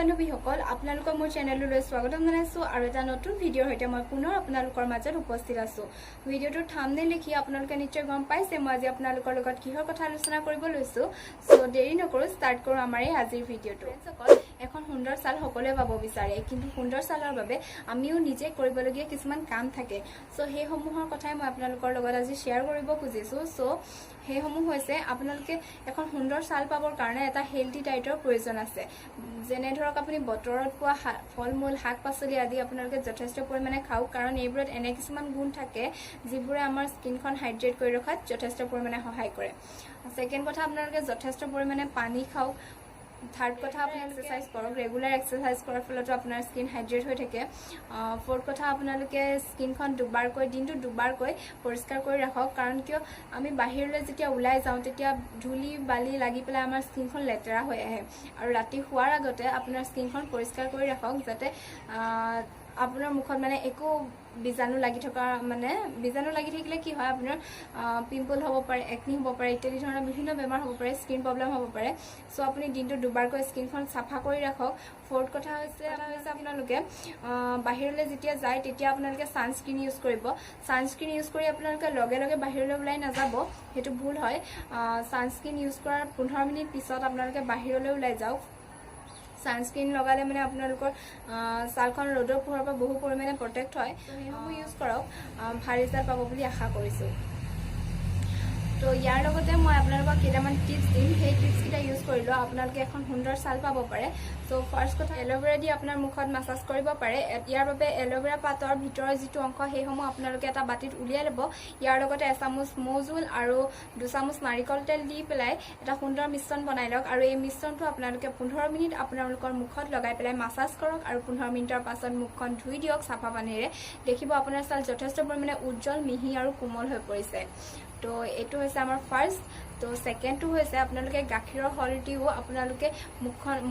বান্ধৱীসকল আপোনালোকৰ মোৰ চেনেললৈ স্বাগতম জনাইছো আৰু এটা নতুন ভিডিঅ'ৰ সৈতে মই পুনৰ আপোনালোকৰ মাজত উপস্থিত আছো। ভিডিঅ'টোৰ থাম্বনেইল লিখি আপোনালোকে নিশ্চয় গম পাইছে মই আজি আপোনালোকৰ লগত কিহৰ কথা আলোচনা কৰিব লৈছো। সো দেৰি নকৰো ষ্টাৰ্ট কৰো আমাৰ এই আজিৰ ভিডিঅ'টো। এখন সুন্দৰ ছাল সকলোৱে পাব বিচাৰে, কিন্তু সুন্দৰ ছালৰ বাবে আমিও নিজে কৰিবলগীয়া কিছুমান কাম থাকে। সো সেই সমূহৰ কথাই মই আপোনালোকৰ লগত আজি শ্বেয়াৰ কৰিব খুজিছো। সো সেইসমূহ হৈছে আপোনালোকে এখন সুন্দৰ ছাল পাবৰ কাৰণে এটা হেলথি ডায়েটৰ প্ৰয়োজন আছে। যেনে ধৰক আপুনি বতৰত পোৱা ফল-মূল, শাক-পাচলি আদি আপোনালোকে যথেষ্ট পৰিমাণে খাওক, কাৰণ এইবোৰত এনে কিছুমান গুণ থাকে যিবোৰে আমাৰ স্কিনখন হাইড্ৰেট কৰি ৰখাত যথেষ্ট পৰিমাণে সহায় কৰে। সেকেন্ড কথা আপোনালোকে যথেষ্ট পৰিমাণে পানী খাওক। থাৰ্ড কথা আপোনালোকে এক্সাৰসাইজ কৰক, ৰেগুলাৰ এক্সাৰসাইজ কৰাৰ ফলতো আপোনাৰ স্কিন হাইড্ৰেট হৈ থাকে। ফ'ৰ্থ কথা আপোনালোকে স্কিনখন দিনটো দুবাৰকৈ পৰিষ্কাৰ কৰি ৰাখক, কাৰণ কিয় আমি বাহিৰলৈ যেতিয়া ওলাই যাওঁ তেতিয়া ধূলি বালি লাগি পেলাই আমাৰ স্কিনখন লেতেৰা হৈ আহে। আৰু ৰাতি শোৱাৰ আগতে আপোনাৰ স্কিনখন পৰিষ্কাৰ কৰি ৰাখক, যাতে আপোনাৰ মুখত একো বীজাণু লাগি থাকিলে কি হয় আপোনাৰ পিম্পল হ'ব পাৰে, একনি হ'ব পাৰে, ইত্যাদি ধৰণৰ বিভিন্ন বেমাৰ হ'ব পাৰে, স্কিন প্ৰব্লেম হ'ব পাৰে। সো আপুনি দিনটো দুবাৰকৈ স্কিনখন চাফা কৰি ৰাখক। ফ'ৰ্থ কথা হৈছে আপোনালোকে বাহিৰলৈ যেতিয়া যায় তেতিয়া আপোনালোকে ছানস্ক্ৰীন ইউজ কৰিব। ছানস্ক্ৰীন ইউজ কৰি আপোনালোকে লগে লগে বাহিৰলৈ ওলাই নাযাব, সেইটো ভুল হয়। ছানস্ক্ৰীন ইউজ কৰাৰ 15 মিনিট পিছত আপোনালোকে বাহিৰলৈ ওলাই যাওক। ছানস্ক্ৰীন লগালে আপোনালোকৰ ছালখন ৰ'দৰ পোহৰৰ পৰা বহু পৰিমাণে প্ৰটেক্ট হয়। সেইসমূহ ইউজ কৰক, ভাল ৰিজাল্ট পাব বুলি আশা কৰিছোঁ। তো ইয়াৰ লগতে মই আপোনালোকক কেইটামান টিপছ দিম, সেই টিপছকেইটা ইউজ কৰিলেও আপোনালোকে এখন সুন্দৰ ছাল পাব পাৰে। সো ফাৰ্ষ্ট কথা, এল'ভেৰা দি আপোনাৰ মুখত মাছাজ কৰিব পাৰে। ইয়াৰ বাবে এল'ভেৰা পাতৰ ভিতৰৰ যিটো অংশ সেইসমূহ আপোনালোকে এটা বাতিত উলিয়াই ল'ব। ইয়াৰ লগতে এচামুচ মৌজোল আৰু 2 চামুচ নাৰিকল তেল দি পেলাই এটা সুন্দৰ মিশ্ৰণ বনাই লওক, আৰু এই মিশ্ৰণটো আপোনালোকে 15 মিনিট আপোনালোকৰ মুখত লগাই পেলাই মাছাজ কৰক, আৰু 15 মিনিটৰ পাছত মুখখন ধুই দিয়ক চাফা পানীৰে। দেখিব আপোনাৰ ছাল যথেষ্ট পৰিমাণে উজ্জ্বল, মিহি আৰু কোমল হৈ পৰিছে। তো এইটো হৈছে আমাৰ ফাৰ্ষ্ট। তো ছেকেণ্ডটো হৈছে আপোনালোকে গাখীৰৰ সলটিও আপোনালোকে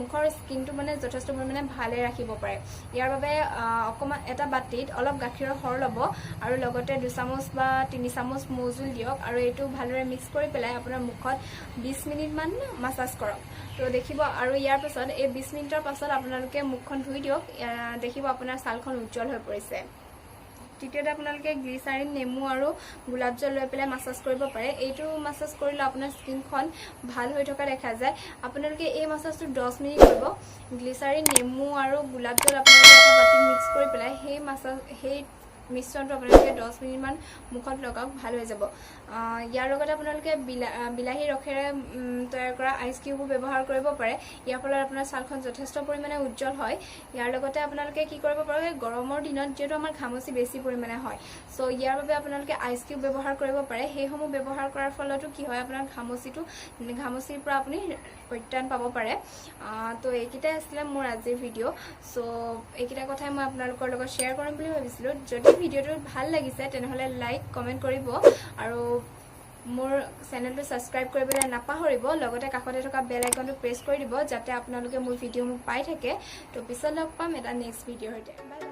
মুখৰ স্কিনটো যথেষ্ট পৰিমাণে ভালে ৰাখিব পাৰে। ইয়াৰ বাবে অকণমান এটা বাতিত অলপ গাখীৰৰ সৰ ল'ব, আৰু লগতে 2 চামুচ বা 3 চামুচ মৌজোল দিয়ক, আৰু এইটো ভালদৰে মিক্স কৰি পেলাই আপোনাৰ মুখত 20 মিনিটমান মাছাজ কৰক। তো দেখিব, আৰু ইয়াৰ পাছত এই 20 মিনিটৰ পাছত আপোনালোকে মুখখন ধুই দিয়ক, দেখিব আপোনাৰ ছালখন উজ্জ্বল হৈ পৰিছে। তৃতীয়তে আপোনালোকে গ্লিচাৰিন, নেমু আৰু গোলাপ জল লৈ পেলাই মাছাজ কৰিব পাৰে। এইটো মাছাজ কৰিলে আপোনাৰ স্কিনখন ভাল হৈ থকা দেখা যায়। আপোনালোকে এই মাছাজটো 10 মিনিট কৰিব। গ্লিচাৰিন, নেমু আৰু গোলাপ জল আপোনালোকে এটা বাতিত মিক্স কৰি পেলাই সেই মিশ্ৰণটো আপোনালোকে 10 মিনিটমান মুখত লগাওক, ভাল হৈ যাব। ইয়াৰ লগতে আপোনালোকে বিলাহী ৰসেৰে তৈয়াৰ কৰা আইচ কিউবো ব্যৱহাৰ কৰিব পাৰে। ইয়াৰ ফলত আপোনাৰ ছালখন যথেষ্ট পৰিমাণে উজ্জ্বল হয়। ইয়াৰ লগতে আপোনালোকে কি কৰিব পাৰে, গৰমৰ দিনত যিহেতু আমাৰ ঘামচি বেছি পৰিমাণে হয়, সো ইয়াৰ বাবে আপোনালোকে আইচ কিউব ব্যৱহাৰ কৰিব পাৰে। সেইসমূহ ব্যৱহাৰ কৰাৰ ফলতো কি হয়, আপোনাৰ ঘামচিৰ পৰা আপুনি পৰিত্ৰাণ পাব পাৰে। তো এইকেইটাই আছিলে মোৰ আজিৰ ভিডিঅ'। সো এইকেইটা কথাই মই আপোনালোকৰ লগত শ্বেয়াৰ কৰিম বুলি ভাবিছিলোঁ। যদি ভিডিঅ'টো ভাল লাগিছে তেনেহ'লে লাইক, কমেণ্ট কৰিব, আৰু মোৰ চেনেলটো ছাবস্ক্ৰাইব কৰিবলৈ নাপাহৰিব। লগতে কাষতে থকা বেল আইকনটো প্ৰেছ কৰি দিব, যাতে আপোনালোকে মোৰ ভিডিঅ'সমূহ পাই থাকে। তো পিছত লগ পাম এটা নেক্সট ভিডিঅ'ৰ সৈতে। Bye bye.